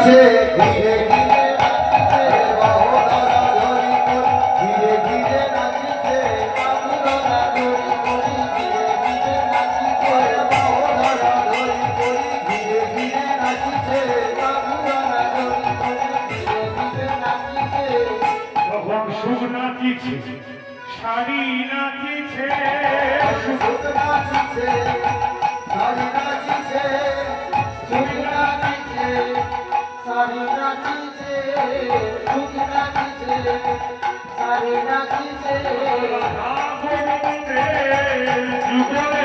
নাচিছে ধীরে ধীরে নাচিছে বাহুডোলা ধরি করি ধীরে ধীরে নাচিছে বাহুডোলা ধরি করি ধীরে ধীরে নাচিছে বাহুডোলা ধরি করি ধীরে ধীরে নাচিছে বাহুডোলা ধরি করি ধীরে ধীরে নাচিছে তখন সুখ নাচিছে শাড়ি নাচিছে সুখ নাচিছে শাড়ি নাচিছে সুখ নাচিছে শাড়ি নাচিছে সুখ নাচিছে শাড়ি নাচিছে যুগল